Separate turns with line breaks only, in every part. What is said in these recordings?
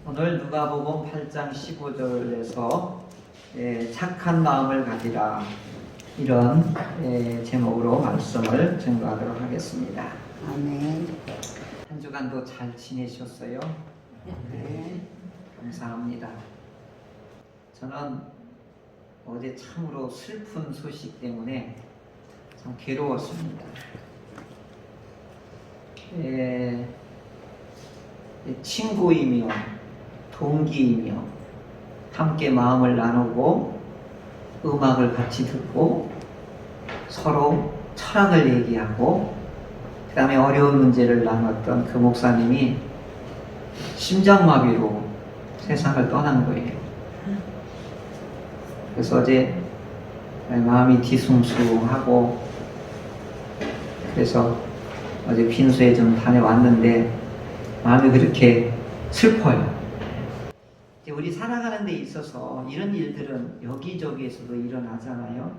오늘 누가복음 8장 15절에서 착한 마음을 가지라 이런 제목으로 말씀을 증거하도록 하겠습니다.
아멘.
한 주간도 잘 지내셨어요?
네.
감사합니다. 저는 어제 참으로 슬픈 소식 때문에 참 괴로웠습니다. 친구이며 동기이며 함께 마음을 나누고 음악을 같이 듣고 서로 철학을 얘기하고 그 다음에 어려운 문제를 나눴던 그 목사님이 심장마비로 세상을 떠난 거예요. 그래서 어제 마음이 뒤숭숭하고 그래서 어제 빈소에 좀 다녀왔는데 마음이 그렇게 슬퍼요. 우리 살아가는 데 있어서 이런 일들은 여기저기에서도 일어나잖아요.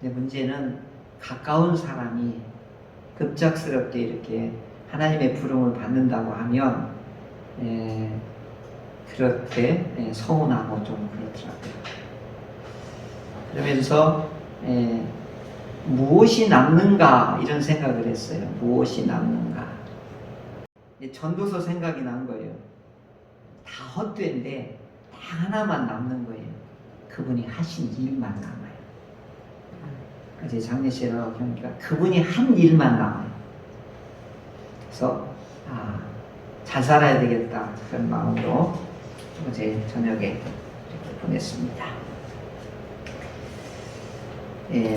근데 문제는 가까운 사람이 급작스럽게 이렇게 하나님의 부름을 받는다고 하면 그렇게 서운하고 좀 그렇더라고요. 그러면서 무엇이 남는가 이런 생각을 했어요. 무엇이 남는가. 전도서 생각이 난 거예요. 다 헛된데 딱 하나만 남는 거예요. 그분이 하신 일만 남아요. 어제 장례식이라고 하니까 그분이 한 일만 남아요. 그래서 잘 살아야 되겠다 그런 마음으로 어제 저녁에 이렇게 보냈습니다.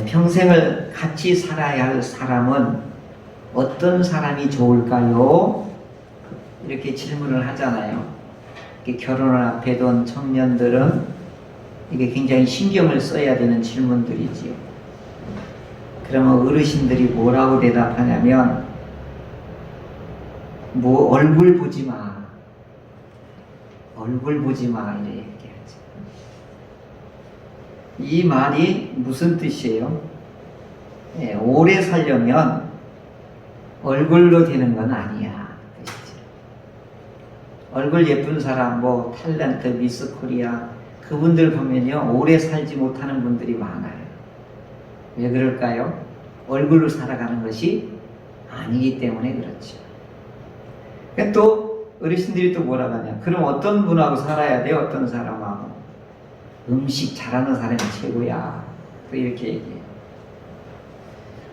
평생을 같이 살아야 할 사람은 어떤 사람이 좋을까요? 이렇게 질문을 하잖아요. 결혼을 앞에 둔 청년들은 이게 굉장히 신경을 써야 되는 질문들이지요. 그러면 어르신들이 뭐라고 대답하냐면 얼굴 보지 마. 얼굴 보지 마. 이렇게 얘기하죠. 이 말이 무슨 뜻이에요? 오래 살려면 얼굴로 되는 건 아니야. 얼굴 예쁜 사람, 탤런트, 미스 코리아 그분들 보면요 오래 살지 못하는 분들이 많아요. 왜 그럴까요? 얼굴로 살아가는 것이 아니기 때문에 그렇죠. 또 어르신들이 또 뭐라고 하냐? 그럼 어떤 분하고 살아야 돼? 어떤 사람하고? 음식 잘하는 사람이 최고야. 또 이렇게 얘기해요.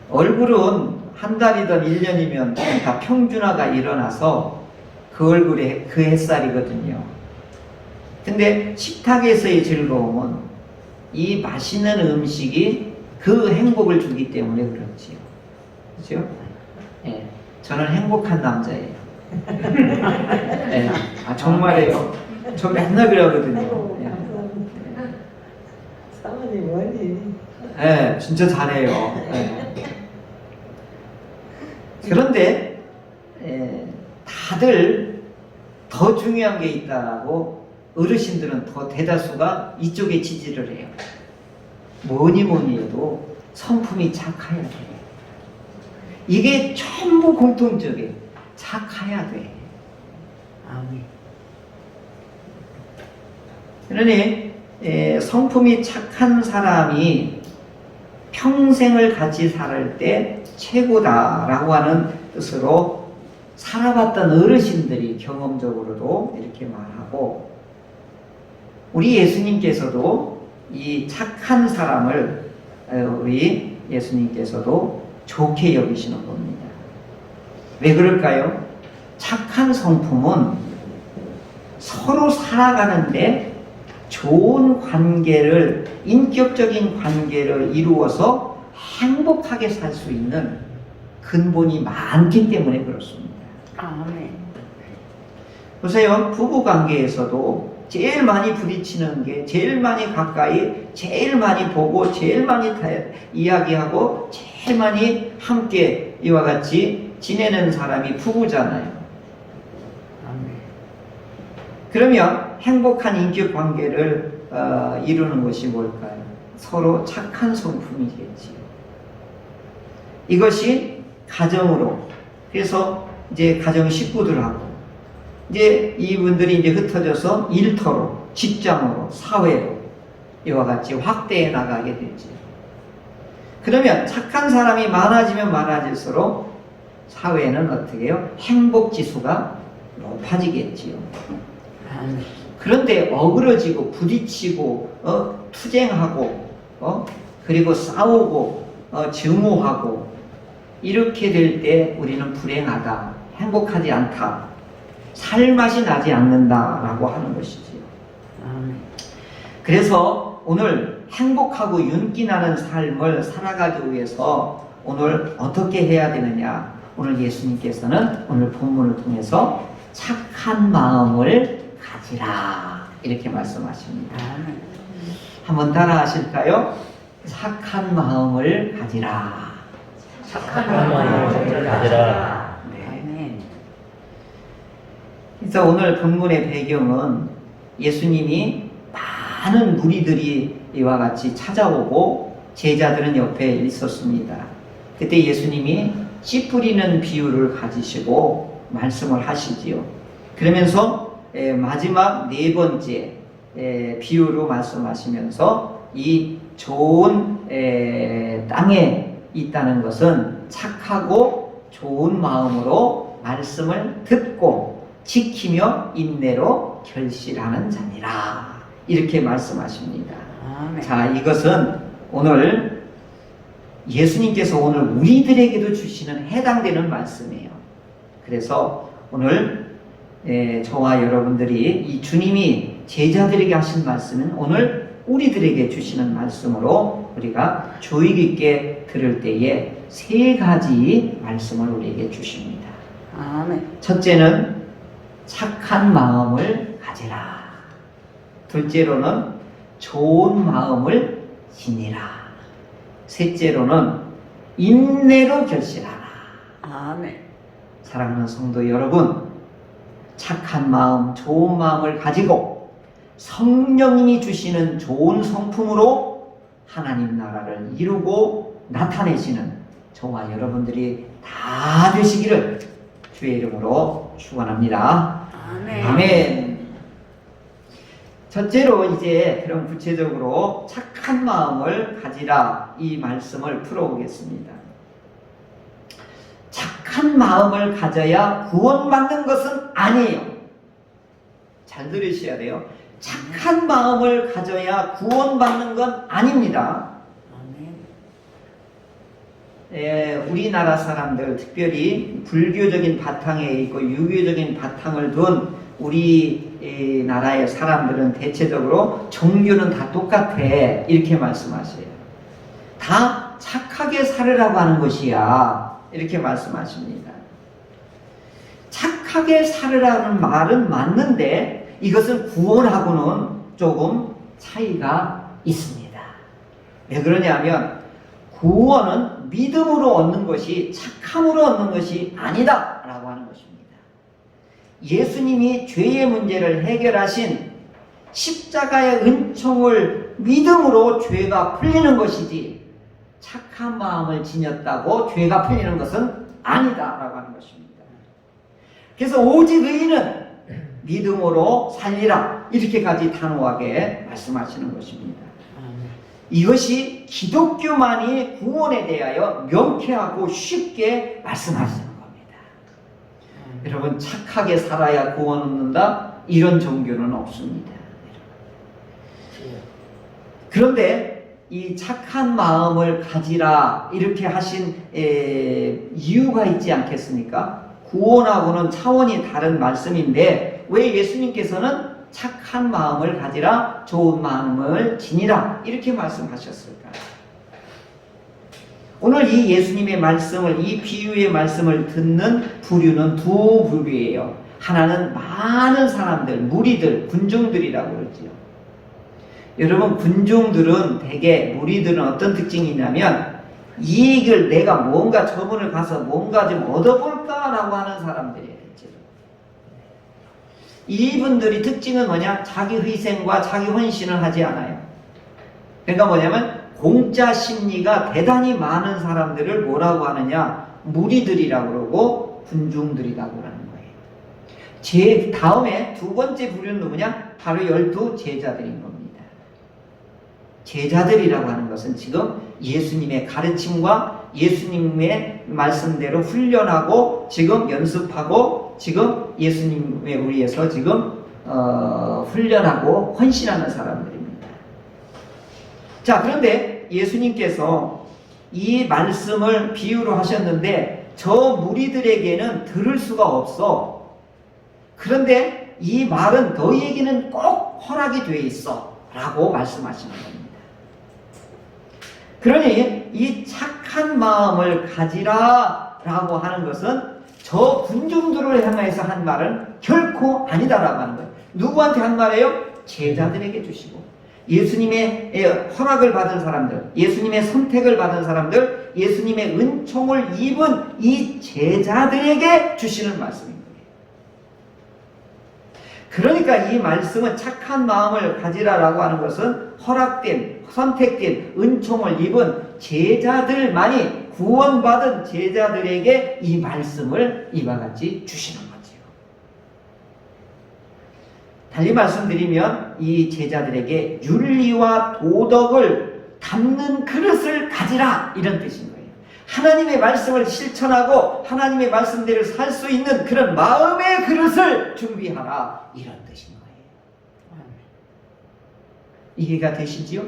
얼굴은 한 달이든 1년이면 다 평준화가 일어나서 그 얼굴에 그 햇살이거든요. 근데 식탁에서의 즐거움은 이 맛있는 음식이 그 행복을 주기 때문에 그렇지요. 그렇죠? 저는 행복한 남자예요. 정말이에요. 저 맨날 그러거든요.
사모님 뭐니?
진짜 잘해요. 그런데 다들 더 중요한 게 있다라고 어르신들은 더 대다수가 이쪽에 지지를 해요. 뭐니 해도 성품이 착해야 돼. 이게 전부 공통적이에요. 착해야 돼.
아멘.
그러니 성품이 착한 사람이 평생을 같이 살 때 최고다라고 하는 뜻으로 살아봤던 어르신들이 경험적으로도 이렇게 말하고 우리 예수님께서도 이 착한 사람을 우리 예수님께서도 좋게 여기시는 겁니다. 왜 그럴까요? 착한 성품은 서로 살아가는데 좋은 관계를 인격적인 관계를 이루어서 행복하게 살 수 있는 근본이 많기 때문에 그렇습니다.
아멘.
보세요. 부부 관계에서도 제일 많이 부딪히는 게 제일 많이 가까이 제일 많이 보고 제일 많이 이야기하고 제일 많이 함께 이와 같이 지내는 사람이 부부잖아요.
아멘.
그러면 행복한 인격 관계를 이루는 것이 뭘까요? 서로 착한 성품이겠지요. 이것이 가정으로 그래서 이제 가정 식구들하고 이제 이분들이 이제 흩어져서 일터로, 직장으로, 사회로 이와 같이 확대해 나가게 되죠. 그러면 착한 사람이 많아지면 많아질수록 사회는 어떻게 해요? 행복 지수가 높아지겠지요.
아멘.
그런데 어그러지고 부딪히고 투쟁하고 그리고 싸우고 증오하고 이렇게 될 때 우리는 불행하다, 행복하지 않다, 살맛이 나지 않는다라고 하는 것이지요.
아멘.
그래서 오늘 행복하고 윤기나는 삶을 살아가기 위해서 오늘 어떻게 해야 되느냐? 오늘 예수님께서는 오늘 본문을 통해서 착한 마음을 가지라 이렇게 말씀하십니다.
아멘.
한번 따라 하실까요? 착한 마음을 가지라.
착한 마음을 가지라.
네.
아멘.
그래서 오늘 본문의 배경은 예수님이 많은 무리들이 이와 같이 찾아오고 제자들은 옆에 있었습니다. 그때 예수님이 씨 뿌리는 비유를 가지시고 말씀을 하시지요. 그러면서 마지막 네 번째 비유로 말씀하시면서 이 좋은 땅에 있다는 것은 착하고 좋은 마음으로 말씀을 듣고 지키며 인내로 결실하는 자니라 이렇게 말씀하십니다.
아멘.
자, 이것은 오늘 예수님께서 오늘 우리들에게도 주시는 해당되는 말씀이에요. 그래서 오늘 저와 여러분들이 이 주님이 제자들에게 하신 말씀은 오늘 우리들에게 주시는 말씀으로 우리가 주의 깊게 들을 때에 세 가지 말씀을 우리에게 주십니다.
아멘.
첫째는 착한 마음을 가지라. 둘째로는 좋은 마음을 지니라. 셋째로는 인내로 결실하라.
아멘.
사랑하는 성도 여러분, 착한 마음, 좋은 마음을 가지고 성령님이 주시는 좋은 성품으로 하나님 나라를 이루고 나타내시는 저와 여러분들이 다 되시기를 주의 이름으로 축원합니다.
아멘.
아멘. 첫째로 이제 그럼 구체적으로 착한 마음을 가지라 이 말씀을 풀어보겠습니다. 착한 마음을 가져야 구원받는 것은 아니에요. 잘 들으셔야 돼요. 착한 마음을 가져야 구원받는 건 아닙니다.
아멘.
우리나라 사람들, 특별히 불교적인 바탕에 있고 유교적인 바탕을 둔 우리 나라의 사람들은 대체적으로 종교는 다 똑같아 이렇게 말씀하세요. 다 착하게 살으라고 하는 것이야 이렇게 말씀하십니다. 착하게 살으라는 말은 맞는데 이것은 구원하고는 조금 차이가 있습니다. 왜 그러냐면 구원은 믿음으로 얻는 것이 착함으로 얻는 것이 아니다 라고 하는 것입니다. 예수님이 죄의 문제를 해결하신 십자가의 은총을 믿음으로 죄가 풀리는 것이지 착한 마음을 지녔다고 죄가 풀리는 것은 아니다 라고 하는 것입니다. 그래서 오직 의인은 믿음으로 살리라 이렇게까지 단호하게 말씀하시는 것입니다. 이것이 기독교만이 구원에 대하여 명쾌하고 쉽게 말씀하시는 겁니다. 여러분 착하게 살아야 구원 얻는다? 이런 종교는 없습니다. 그런데 이 착한 마음을 가지라 이렇게 하신 이유가 있지 않겠습니까? 구원하고는 차원이 다른 말씀인데 왜 예수님께서는 착한 마음을 가지라 좋은 마음을 지니라 이렇게 말씀하셨을까요? 오늘 이 예수님의 말씀을 이 비유의 말씀을 듣는 부류는 두 부류예요. 하나는 많은 사람들, 무리들, 군중들이라고 그러지요. 여러분 군중들은 대개 무리들은 어떤 특징이 있냐면 이익을 내가 뭔가 저분을 가서 뭔가 좀 얻어볼까라고 하는 사람들이에요. 이분들이 특징은 뭐냐? 자기 희생과 자기 헌신을 하지 않아요. 그러니까 뭐냐면 공짜 심리가 대단히 많은 사람들을 뭐라고 하느냐? 무리들이라고 그러고 군중들이라고 하는 거예요. 다음에 두 번째 부류는 누구냐? 바로 12 제자들인 겁니다. 제자들이라고 하는 것은 지금 예수님의 가르침과 예수님의 말씀대로 훈련하고 지금 연습하고 지금 예수님의 의해서 지금 훈련하고 헌신하는 사람들입니다. 자, 그런데 예수님께서 이 말씀을 비유로 하셨는데 저 무리들에게는 들을 수가 없어. 그런데 이 말은 너희에게는 꼭 허락이 되어 있어 라고 말씀하시는 겁니다. 그러니 이 착한 마음을 가지라 라고 하는 것은 저 군중들을 향해서 한 말은 결코 아니다라고 하는 거예요. 누구한테 한 말이에요? 제자들에게 주시고 예수님의 허락을 받은 사람들, 예수님의 선택을 받은 사람들, 예수님의 은총을 입은 이 제자들에게 주시는 말씀인 거예요. 그러니까 이 말씀은 착한 마음을 가지라라고 하는 것은 허락된, 선택된, 은총을 입은 제자들만이 구원받은 제자들에게 이 말씀을 이와 같이 주시는 거지요. 달리 말씀드리면 이 제자들에게 윤리와 도덕을 담는 그릇을 가지라 이런 뜻인 거예요. 하나님의 말씀을 실천하고 하나님의 말씀대로 살 수 있는 그런 마음의 그릇을 준비하라 이런 뜻인 거예요. 이해가 되시지요?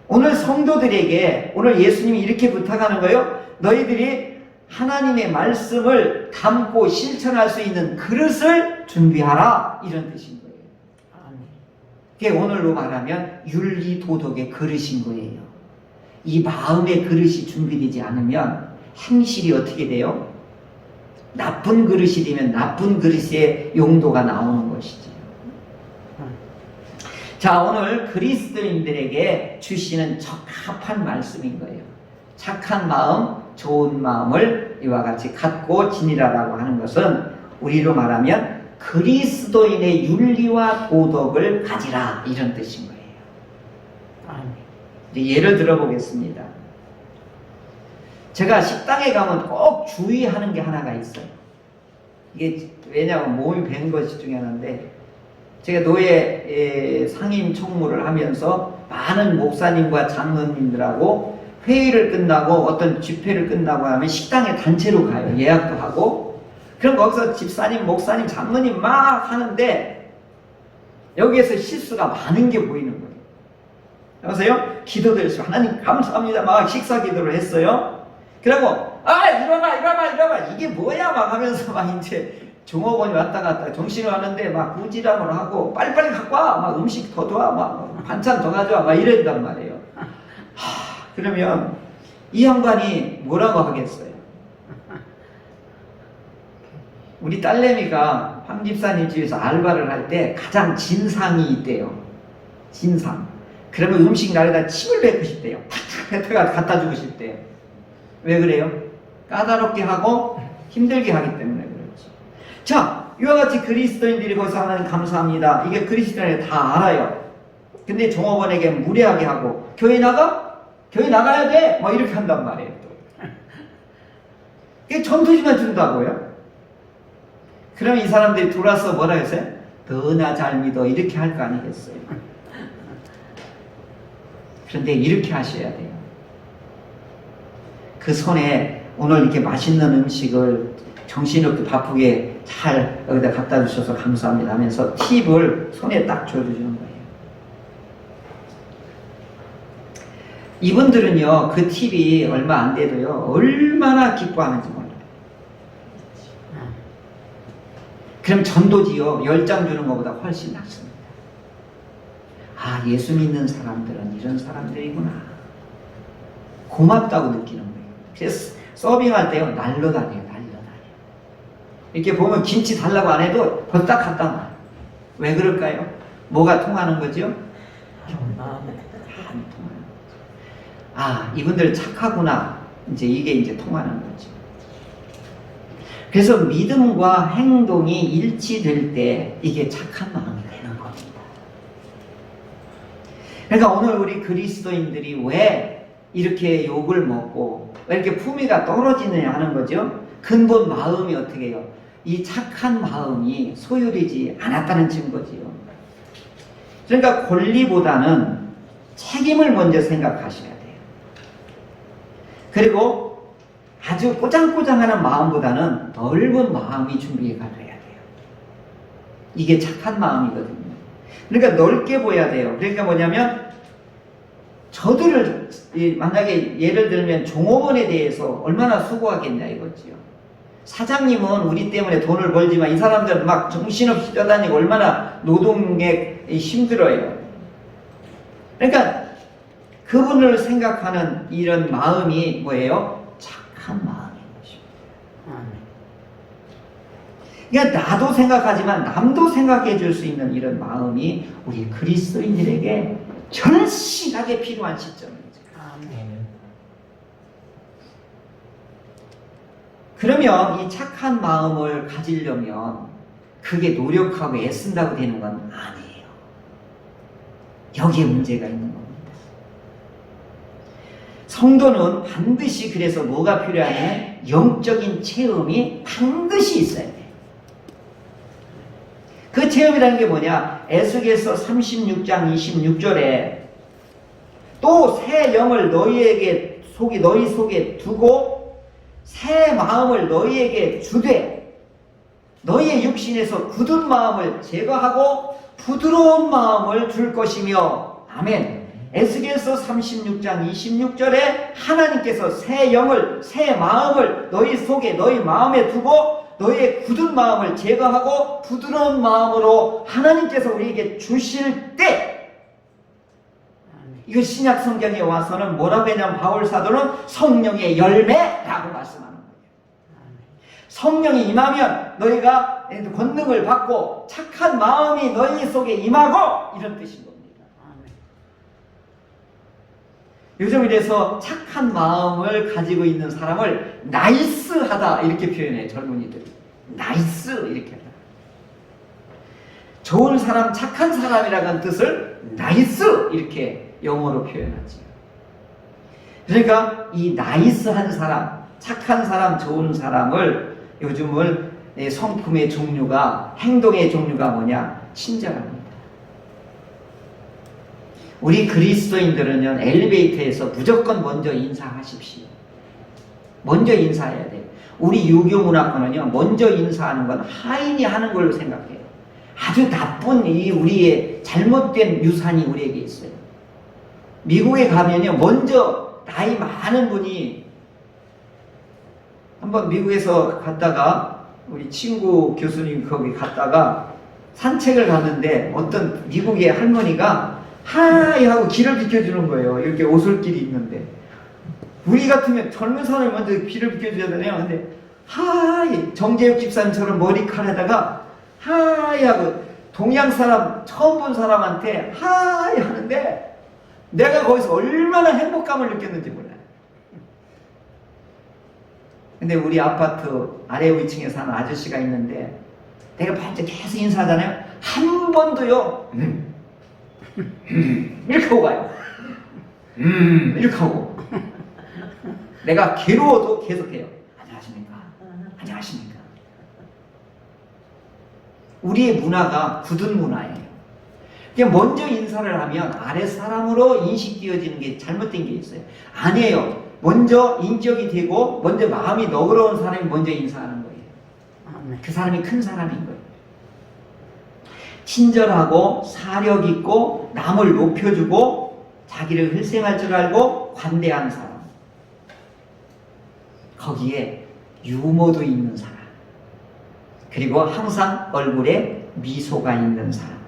오늘 성도들에게 오늘 예수님이 이렇게 부탁하는 거예요. 너희들이 하나님의 말씀을 담고 실천할 수 있는 그릇을 준비하라 이런 뜻인 거예요. 그게 오늘로 말하면 윤리 도덕의 그릇인 거예요. 이 마음의 그릇이 준비되지 않으면 행실이 어떻게 돼요? 나쁜 그릇이 되면 나쁜 그릇의 용도가 나오는 것이죠. 자, 오늘 그리스도인들에게 주시는 적합한 말씀인 거예요. 착한 마음, 좋은 마음을 이와 같이 갖고 지니라라고 하는 것은 우리로 말하면 그리스도인의 윤리와 도덕을 가지라 이런 뜻인 거예요. 예를 들어보겠습니다. 제가 식당에 가면 꼭 주의하는 게 하나가 있어요. 이게 왜냐하면 몸이 밴 것 중에 하나인데 제가 노예 상임 총무를 하면서 많은 목사님과 장로님들하고 회의를 끝나고 어떤 집회를 끝나고 하면 식당에 단체로 가요. 예약도 하고. 그럼 거기서 집사님, 목사님, 장로님 막 하는데 여기에서 실수가 많은 게 보이는 거예요. 여보세요? 기도도 열심히 하나님 감사합니다 막 식사 기도를 했어요. 그리고 일어나 이게 뭐야 막 하면서 막 이제 종업원이 왔다 갔다 정신이 왔는데 막 꾸지람을 하고 빨리빨리 갖고 와 막 음식 더 둬 막 반찬 더 가져와 막 이랬단 말이에요. 그러면 이 양반이 뭐라고 하겠어요? 우리 딸내미가 황 집사님 집에서 알바를 할 때 가장 진상이 있대요. 진상. 그러면 음식 나에다 침을 뱉고 싶대요. 탁탁 뱉어가 갖다 주고 싶대요. 왜 그래요? 까다롭게 하고 힘들게 하기 때문에 그렇지. 자, 이와 같이 그리스도인들이 거기서 하나님 감사합니다. 이게 그리스도인들이 다 알아요. 근데 종업원에게 무례하게 하고 교회 나가? 교회 나가야 돼? 뭐 이렇게 한단 말이에요. 또. 이게 전투지만 준다고요? 그럼 이 사람들이 돌아서 뭐라 했어요? 너나 잘 믿어 이렇게 할 거 아니겠어요? 그런데 이렇게 하셔야 돼요. 그 손에 오늘 이렇게 맛있는 음식을 정신없게 바쁘게 잘 여기다 갖다 주셔서 감사합니다 하면서 팁을 손에 딱 줘주시는 거예요. 이분들은요, 그 팁이 얼마 안 돼도요, 얼마나 기뻐하는지 몰라요. 그럼 전도지요, 10장 주는 것보다 훨씬 낫습니다. 아, 예수 믿는 사람들은 이런 사람들이구나. 고맙다고 느끼는 거예요. 그래서 서빙할 때요, 날려다녀요, 날려다녀요. 이렇게 보면 김치 달라고 안 해도 벌딱 갖다 놔요. 왜 그럴까요? 뭐가 통하는 거죠? 안 통하는 거죠. 아, 이분들 착하구나. 이제 이게 이제 통하는 거죠. 그래서 믿음과 행동이 일치될 때 이게 착한 마음이 되는 겁니다. 그러니까 오늘 우리 그리스도인들이 왜 이렇게 욕을 먹고 왜 이렇게 품위가 떨어지느냐 하는 거죠. 근본 마음이 어떻게 해요? 이 착한 마음이 소유되지 않았다는 증거지요. 그러니까 권리보다는 책임을 먼저 생각하셔야 돼요. 그리고 아주 꼬장꼬장하는 마음보다는 넓은 마음이 준비해 가야 돼요. 이게 착한 마음이거든요. 그러니까 넓게 보여야 돼요. 그러니까 뭐냐면 저들을 만약에 예를 들면 종업원에 대해서 얼마나 수고하겠냐 이거지요. 사장님은 우리 때문에 돈을 벌지만 이 사람들은 막 정신없이 뛰어다니고 얼마나 노동에 힘들어요. 그러니까 그분을 생각하는 이런 마음이 뭐예요? 착한 마음인 것입니다. 그러니까 나도 생각하지만 남도 생각해 줄 수 있는 이런 마음이 우리 그리스도인들에게 절실하게 필요한 시점이죠. 그러면 이 착한 마음을 가지려면 그게 노력하고 애쓴다고 되는 건 아니에요. 여기에 문제가 있는 겁니다. 성도는 반드시 그래서 뭐가 필요하냐면 영적인 체험이 반드시 있어야 돼요. 그 체험이라는 게 뭐냐? 에스겔서 36장 26절에 또 새 영을 너희 속에 두고 새 마음을 너희에게 주되 너희의 육신에서 굳은 마음을 제거하고 부드러운 마음을 줄 것이며 아멘. 에스겔서 36장 26절에 하나님께서 새 영을 새 마음을 너희 속에 너희 마음에 두고 너희의 굳은 마음을 제거하고 부드러운 마음으로 하나님께서 우리에게 주실 때 이거 신약 성경에 와서는 뭐라고 했냐면 바울 사도는 성령의 열매라고 말씀하는 거예요. 성령이 임하면 너희가 권능을 받고 착한 마음이 너희 속에 임하고 이런 뜻인 겁니다. 요즘 이래서 착한 마음을 가지고 있는 사람을 나이스하다 이렇게 표현해요. 젊은이들이 나이스 이렇게 해요. 좋은 사람, 착한 사람이라는 뜻을 나이스 이렇게 영어로 표현하지. 그러니까 이 나이스한 사람, 착한 사람, 좋은 사람을 요즘은 성품의 종류가, 행동의 종류가 뭐냐? 친절합니다. 우리 그리스도인들은요, 엘리베이터에서 무조건 먼저 인사하십시오. 먼저 인사해야 돼요. 우리 유교문화권은요, 먼저 인사하는 건 하인이 하는 걸로 생각해요. 아주 나쁜 우리의 잘못된 유산이 우리에게 있어요. 미국에 가면요, 먼저 나이 많은 분이 한번 미국에서 갔다가 우리 친구 교수님 거기 갔다가 산책을 갔는데 어떤 미국의 할머니가 하이 하고 길을 비켜주는 거예요. 이렇게 오솔길이 있는데 우리 같으면 젊은 사람이 먼저 길을 비켜줘야 되네요. 근데 하이 정재욱 집사님처럼 머리카락에다가 하이 하고 동양 사람 처음 본 사람한테 하이 하는데 내가 거기서 얼마나 행복감을 느꼈는지 몰라요. 근데 우리 아파트 아래 위층에 사는 아저씨가 있는데 내가 반짝 계속 인사하잖아요. 한 번도요 이렇게 하고 가요. 이렇게 하고 내가 괴로워도 계속해요. 안녕하십니까? 안녕하십니까? 우리의 문화가 굳은 문화예요. 그냥 먼저 인사를 하면 아랫사람으로 인식되어지는 게 잘못된 게 있어요. 아니에요. 먼저 인격이 되고 먼저 마음이 너그러운 사람이 먼저 인사하는 거예요. 그 사람이 큰 사람인 거예요. 친절하고 사력 있고 남을 높여주고 자기를 흘생할 줄 알고 관대한 사람, 거기에 유머도 있는 사람, 그리고 항상 얼굴에 미소가 있는 사람,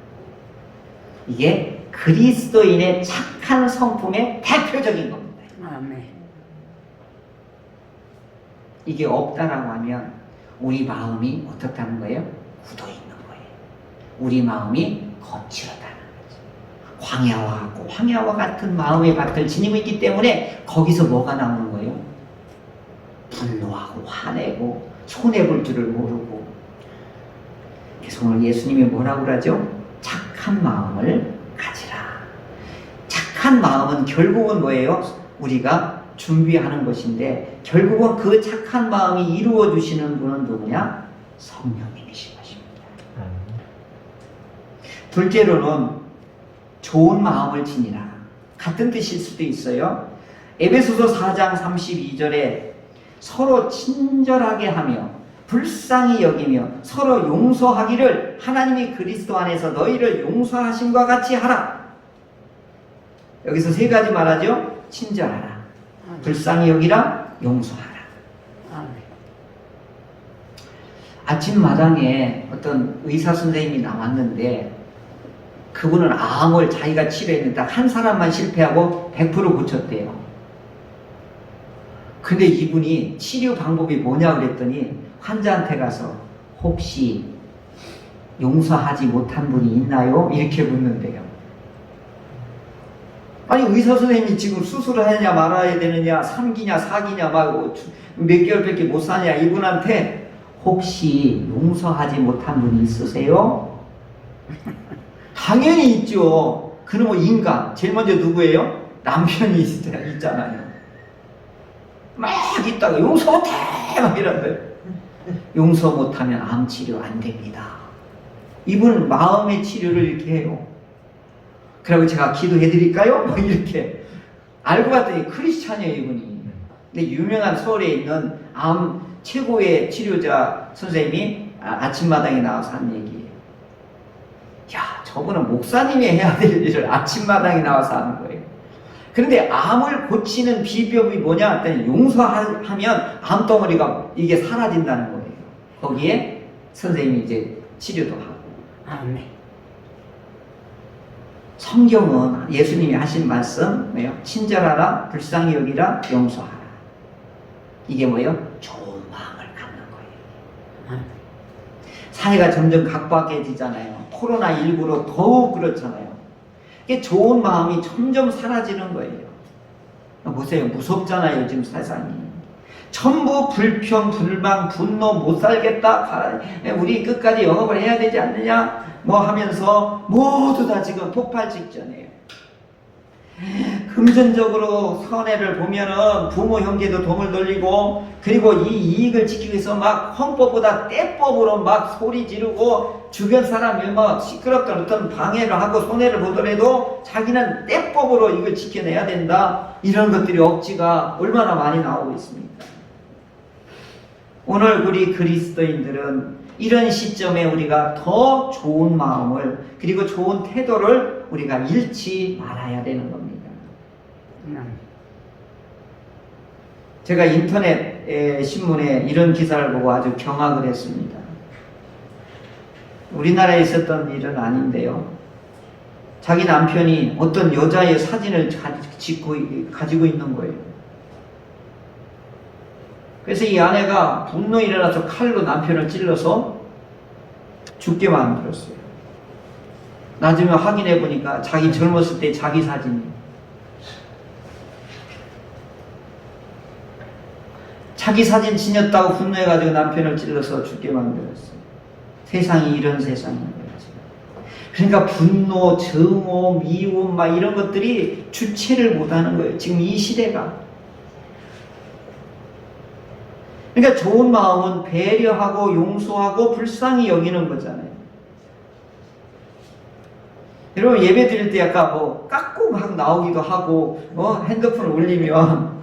이게 그리스도인의 착한 성품의 대표적인 겁니다.
아멘.
이게 없다라고 하면 우리 마음이 어떻다는 거예요? 굳어 있는 거예요. 우리 마음이 거칠었다는 거죠. 황야와 같은 마음의 밭을 지니고 있기 때문에 거기서 뭐가 나오는 거예요? 분노하고 화내고 손해볼 줄을 모르고. 그래서 오늘 예수님이 뭐라고 그러죠? 착한 마음을 가지라. 착한 마음은 결국은 뭐예요? 우리가 준비하는 것인데 결국은 그 착한 마음이 이루어 주시는 분은 누구냐? 성령님이신 것입니다.
아멘.
둘째로는 좋은 마음을 지니라. 같은 뜻일 수도 있어요. 에베소서 4장 32절에 서로 친절하게 하며 불쌍히 여기며 서로 용서하기를 하나님이 그리스도 안에서 너희를 용서하심과 같이 하라. 여기서 세 가지 말하죠. 친절하라, 불쌍히 여기라, 용서하라.
아멘.
아침마당에 어떤 의사 선생님이 나왔는데 그분은 암을 자기가 치료했는데 한 사람만 실패하고 100% 고쳤대요. 근데 이분이 치료 방법이 뭐냐 그랬더니 환자한테 가서 혹시 용서하지 못한 분이 있나요? 이렇게 묻는데요. 아니 의사 선생님이 지금 수술을 하느냐 말아야 되느냐 3기냐 4기냐 막 몇 개월밖에 못 사냐 이분한테 혹시 용서하지 못한 분이 있으세요? 당연히 있죠. 그러면 인간 제일 먼저 누구예요? 남편이 있잖아요. 막 있다가 용서 못해 막 이런데 용서 못하면 암 치료 안 됩니다. 이분은 마음의 치료를 이렇게 해요. 그리고 제가 기도해 드릴까요? 뭐 이렇게 알고 봤더니 크리스찬이에요 이분이. 근데 유명한 서울에 있는 암 최고의 치료자 선생님이 아침마당에 나와서 한 얘기예요. 야, 저분은 목사님이 해야 될 일을 아침마당에 나와서 하는 거예요. 그런데 암을 고치는 비법이 뭐냐 했더니 용서하면 암덩어리가 이게 사라진다는 거예요. 거기에 선생님이 이제 치료도 하고.
아멘.
성경은 예수님이 하신 말씀 뭐예요? 친절하라, 불쌍히 여기라, 용서하라. 이게 뭐예요? 좋은 마음을 갖는 거예요.
아멘.
사회가 점점 각박해지잖아요. 코로나19로 더욱 그렇잖아요. 이게 좋은 마음이 점점 사라지는 거예요. 보세요. 무섭잖아요. 지금 세상이. 전부 불평, 불만, 분노, 못 살겠다. 우리 끝까지 영업을 해야 되지 않느냐? 뭐 하면서 모두 다 지금 폭발 직전이에요. 금전적으로 손해를 보면은 부모 형제도 돈을 돌리고 그리고 이 이익을 지키기 위해서 막 헌법보다 떼법으로 막 소리 지르고 주변 사람이 막 시끄럽던 어떤 방해를 하고 손해를 보더라도 자기는 떼법으로 이걸 지켜내야 된다. 이런 것들이 억지가 얼마나 많이 나오고 있습니까? 오늘 우리 그리스도인들은 이런 시점에 우리가 더 좋은 마음을 그리고 좋은 태도를 우리가 잃지 말아야 되는 겁니다. 제가 인터넷 신문에 이런 기사를 보고 아주 경악을 했습니다. 우리나라에 있었던 일은 아닌데요. 자기 남편이 어떤 여자의 사진을 가지고 있는 거예요. 그래서 이 아내가 분노 일어나서 칼로 남편을 찔러서 죽게 만들었어요. 나중에 확인해 보니까 자기 젊었을 때 자기 사진이에요. 자기 사진 지녔다고 분노해가지고 남편을 찔러서 죽게 만들었어요. 세상이 이런 세상인 거예요. 그러니까 분노, 증오, 미움 막 이런 것들이 주체를 못하는 거예요. 지금 이 시대가. 그러니까 좋은 마음은 배려하고 용서하고 불쌍히 여기는 거잖아요. 여러분 예배 드릴 때 약간 뭐 깎고 막 나오기도 하고 핸드폰 올리면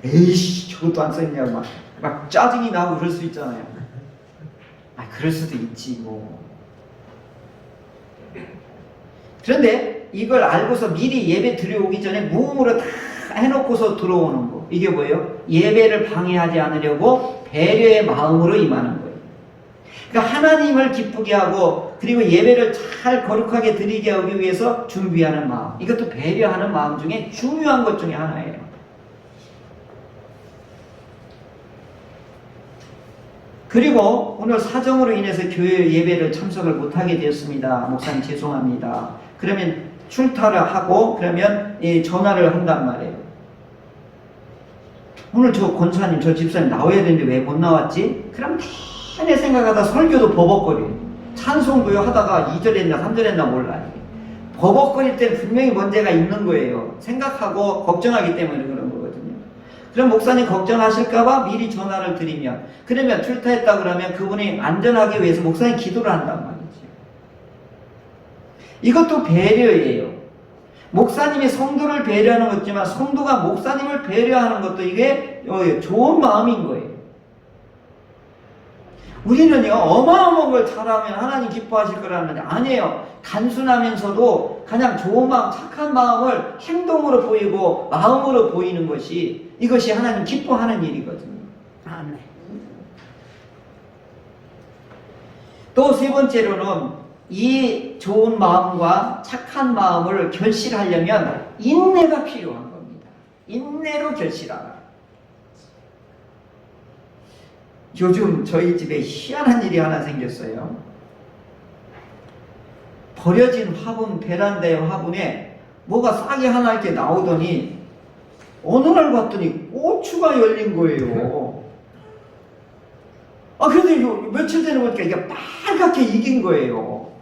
에이씨 저것도 안 써있냐고 막 짜증이 나고 그럴 수 있잖아요. 그럴 수도 있지 뭐. 그런데 이걸 알고서 미리 예배 들여오기 전에 무음으로 다 해놓고서 들어오는 거. 이게 뭐예요? 예배를 방해하지 않으려고 배려의 마음으로 임하는 거예요. 그러니까 하나님을 기쁘게 하고 그리고 예배를 잘 거룩하게 드리게 하기 위해서 준비하는 마음. 이것도 배려하는 마음 중에 중요한 것 중에 하나예요. 그리고 오늘 사정으로 인해서 교회 예배를 참석을 못하게 되었습니다. 목사님 죄송합니다. 그러면 출타를 하고 그러면 전화를 한단 말이에요. 오늘 저 권사님 저 집사님 나와야 되는데 왜 못 나왔지? 그럼 내내 생각하다 설교도 버벅거려요. 찬송도요 하다가 2절 했나 3절 했나 몰라요. 버벅거릴 때는 분명히 문제가 있는 거예요. 생각하고 걱정하기 때문에 그런 거거든요. 그럼 목사님 걱정하실까봐 미리 전화를 드리면, 그러면 출타했다 그러면 그분이 안전하기 위해서 목사님 기도를 한단 말이죠. 이것도 배려예요. 목사님이 성도를 배려하는 것이지만 성도가 목사님을 배려하는 것도 이게 좋은 마음인 거예요. 우리는요, 어마어마한 걸 잘하면 하나님 기뻐하실 거라는데 아니에요. 단순하면서도 그냥 좋은 마음, 착한 마음을 행동으로 보이고 마음으로 보이는 것이, 이것이 하나님 기뻐하는 일이거든요.
아멘.
또 세 번째로는 이 좋은 마음과 착한 마음을 결실하려면 인내가 필요한 겁니다. 인내로 결실하라. 요즘 저희 집에 희한한 일이 하나 생겼어요. 버려진 화분, 베란다의 화분에 뭐가 싹이 하나 이렇게 나오더니 어느 날 봤더니 고추가 열린 거예요. 그래도 며칠 전에 보니까 이게 빨갛게 익은 거예요.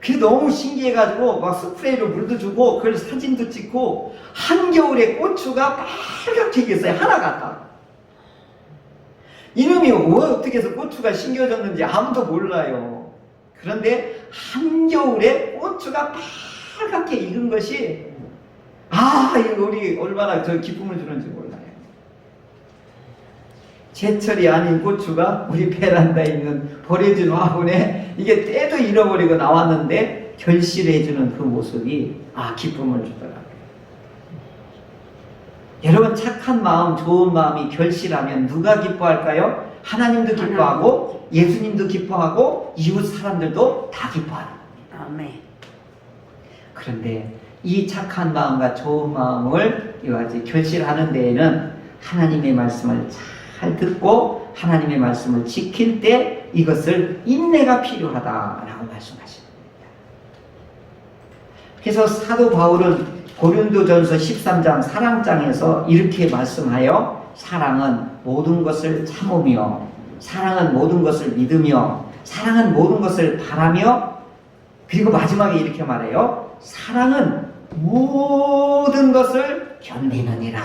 그게 너무 신기해가지고 막 스프레이로 물도 주고 그걸 사진도 찍고, 한겨울에 고추가 빨갛게 익었어요. 하나가 딱. 이놈이 어떻게 해서 고추가 심겨졌는지 아무도 몰라요. 그런데 한겨울에 고추가 빨갛게 익은 것이, 이거 우리 얼마나 저 기쁨을 주는지 몰라요. 제철이 아닌 고추가 우리 베란다에 있는 버려진 화분에 이게 때도 잃어버리고 나왔는데 결실해주는 그 모습이 기쁨을 주더라고요. 여러분, 착한 마음, 좋은 마음이 결실하면 누가 기뻐할까요? 하나님도 기뻐하고 예수님도 기뻐하고 이웃 사람들도 다 기뻐하는 겁니다.
아멘.
그런데 이 착한 마음과 좋은 마음을 이같이 결실하는 데에는 하나님의 말씀을 잘 듣고 하나님의 말씀을 지킬 때 이것을 인내가 필요하다라고 말씀하십니다. 그래서 사도 바울은 고린도전서 13장 사랑장에서 이렇게 말씀하여, 사랑은 모든 것을 참으며, 사랑은 모든 것을 믿으며, 사랑은 모든 것을 바라며, 그리고 마지막에 이렇게 말해요. 사랑은 모든 것을 견디느니라.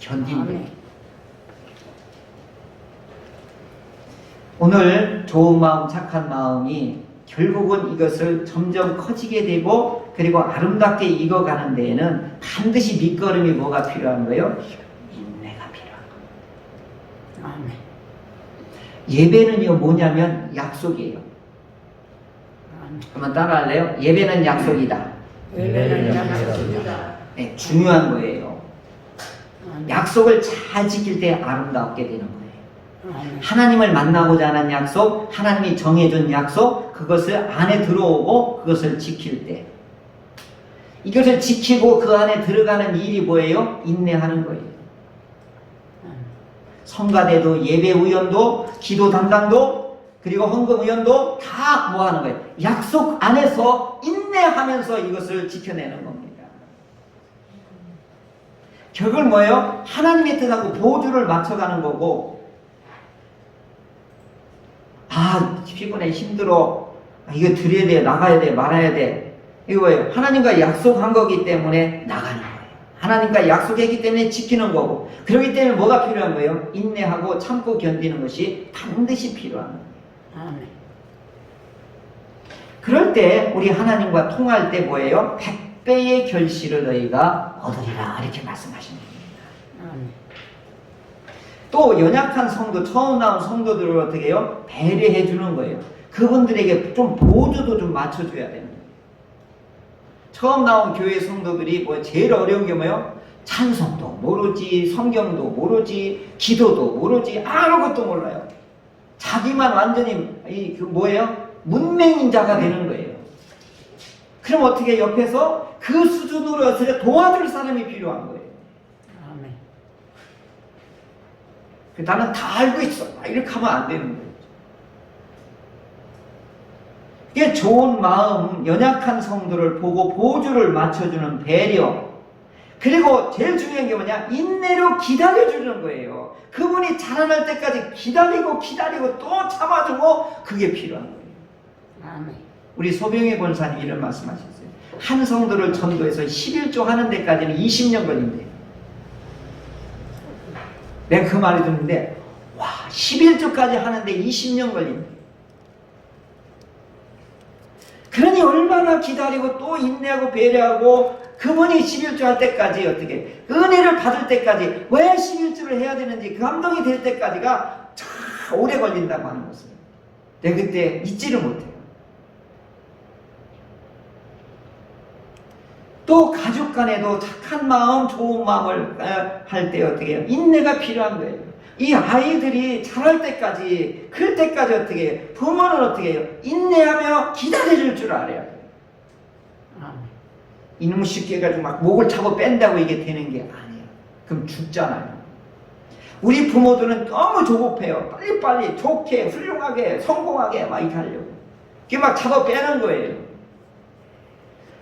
견딘대. 오늘 좋은 마음, 착한 마음이 결국은 이것을 점점 커지게 되고 그리고 아름답게 익어가는 데에는 반드시 밑거름이 뭐가 필요한 거예요? 인내가 필요한 거예요.
아멘.
예배는요 뭐냐면 약속이에요.
아멘.
한번 따라할래요? 예배는 약속이다.
예배는 약속이다.
네, 중요한 거예요.
아멘.
약속을 잘 지킬 때 아름답게 되는 거예요.
아멘.
하나님을 만나고자 하는 약속, 하나님이 정해준 약속, 그것을 안에 들어오고 그것을 지킬 때, 이것을 지키고 그 안에 들어가는 일이 뭐예요? 인내하는 거예요. 성가대도, 예배 의원도, 기도 담당도, 그리고 헌금 의원도 다 뭐 하는 거예요? 약속 안에서 인내하면서 이것을 지켜내는 겁니다. 결국은 뭐예요? 하나님의 뜻하고 보조를 맞춰가는 거고, 피곤해, 힘들어, 이거 드려야 돼, 나가야 돼, 말아야 돼, 이거 뭐예요? 하나님과 약속한 거기 때문에 나가는 거예요. 하나님과 약속했기 때문에 지키는 거고, 그렇기 때문에 뭐가 필요한 거예요? 인내하고 참고 견디는 것이 반드시 필요한 거예요.
아멘.
그럴 때 우리 하나님과 통할 때 뭐예요? 100배의 결실을 너희가 얻으리라, 이렇게 말씀하십니다.
아멘.
또 연약한 성도, 처음 나온 성도들을 어떻게 해요? 배려해 주는 거예요. 그분들에게 좀 보조도 좀 맞춰줘야 됩니다. 처음 나온 교회 성도들이 제일 어려운 게 뭐예요? 찬송도 모르지, 성경도 모르지, 기도도 모르지, 아무것도 몰라요. 자기만 완전히 문맹인 자가 되는 거예요. 그럼 어떻게 옆에서 그 수준으로 어떻게 도와줄 사람이 필요한 거예요.
아멘.
나는 다 알고 있어, 이렇게 하면 안 되는 거예요. 이게 좋은 마음, 연약한 성도를 보고 보조를 맞춰주는 배려, 그리고 제일 중요한 게 뭐냐? 인내로 기다려주는 거예요. 그분이 자라날 때까지 기다리고 또 참아주고, 그게 필요한 거예요.
아멘.
우리 소병희 권사님 이런 말씀하셨어요. 한 성도를 전도해서 11조 하는 데까지는 20년 걸린대요. 내가 그 말이 듣는데, 와, 11조까지 하는데 20년 걸린대. 그러니 얼마나 기다리고 또 인내하고 배려하고 그분이 11조 할 때까지 어떻게 은혜를 받을 때까지 왜 11조를 해야 되는지 그 감동이 될 때까지가 참 오래 걸린다고 하는 것을 내가 그때 잊지를 못해요. 또 가족 간에도 착한 마음, 좋은 마음을 할 때 어떻게 해요? 인내가 필요한 거예요. 이 아이들이 자랄 때까지, 클 때까지 어떻게 해요? 부모는 어떻게 해요? 인내하며 기다려줄 줄 알아야 돼요.
아멘.
이놈 쉽게 해가지고 막 목을 차고 뺀다고 이게 되는 게 아니에요. 그럼 죽잖아요. 우리 부모들은 너무 조급해요. 빨리빨리 좋게, 훌륭하게, 성공하게 막 이렇게 하려고. 그게 막 차고 빼는 거예요.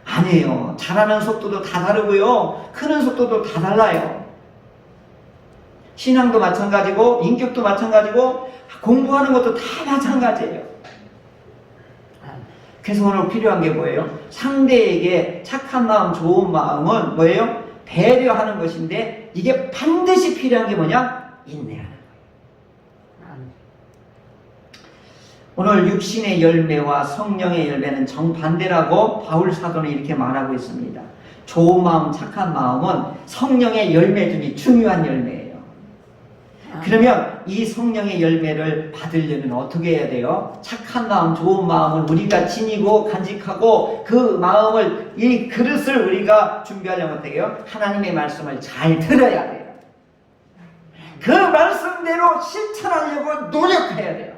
아니에요. 자라는 속도도 다 다르고요. 크는 속도도 다 달라요. 신앙도 마찬가지고 인격도 마찬가지고 공부하는 것도 다 마찬가지예요. 그래서 오늘 필요한 게 뭐예요? 상대에게 착한 마음, 좋은 마음은 뭐예요? 배려하는 것인데 이게 반드시 필요한 게 뭐냐? 인내하는 거예요. 오늘 육신의 열매와 성령의 열매는 정반대라고 바울 사도는 이렇게 말하고 있습니다. 좋은 마음, 착한 마음은 성령의 열매 중에 중요한 열매예요. 그러면 이 성령의 열매를 받으려면 어떻게 해야 돼요? 착한 마음, 좋은 마음을 우리가 지니고 간직하고 그 마음을, 이 그릇을 우리가 준비하려면 어떻게 해요? 하나님의 말씀을 잘 들어야 돼요. 그 말씀대로 실천하려고 노력해야 돼요.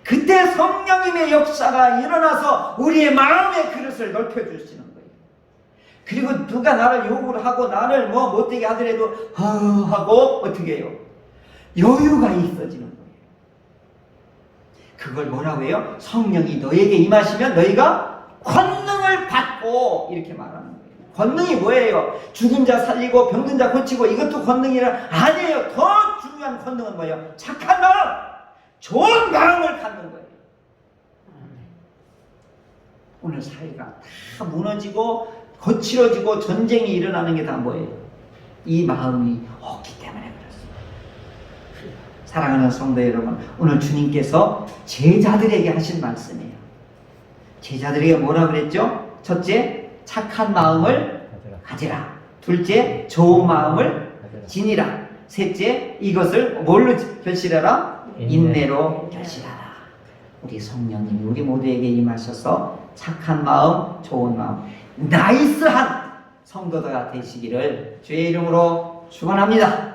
그때 성령님의 역사가 일어나서 우리의 마음의 그릇을 넓혀주시는 거예요. 그리고 누가 나를 욕을 하고 나를 뭐 못되게 하더라도 하고 어떻게 해요? 여유가 있어지는 거예요. 그걸 뭐라고 해요? 성령이 너에게 임하시면 너희가 권능을 받고 이렇게 말하는 거예요. 권능이 뭐예요? 죽은 자 살리고 병든 자 고치고 이것도 권능이라 아니에요. 더 중요한 권능은 뭐예요? 착한 마음! 좋은 마음을 갖는 거예요. 오늘 사회가 다 무너지고 거칠어지고 전쟁이 일어나는 게 다 뭐예요? 이 마음이 없기 때문에 그렇습니다. 사랑하는 성도 여러분, 오늘 주님께서 제자들에게 하신 말씀이에요. 제자들에게 뭐라 그랬죠? 첫째, 착한 마음을 가지라. 둘째, 좋은 마음을 지니라. 셋째, 이것을 뭘로 결실하라? 인내로 결실하라. 우리 성령님이 우리 모두에게 임하셔서 착한 마음, 좋은 마음, 나이스한 성도가 되시기를 주의 이름으로 축원합니다.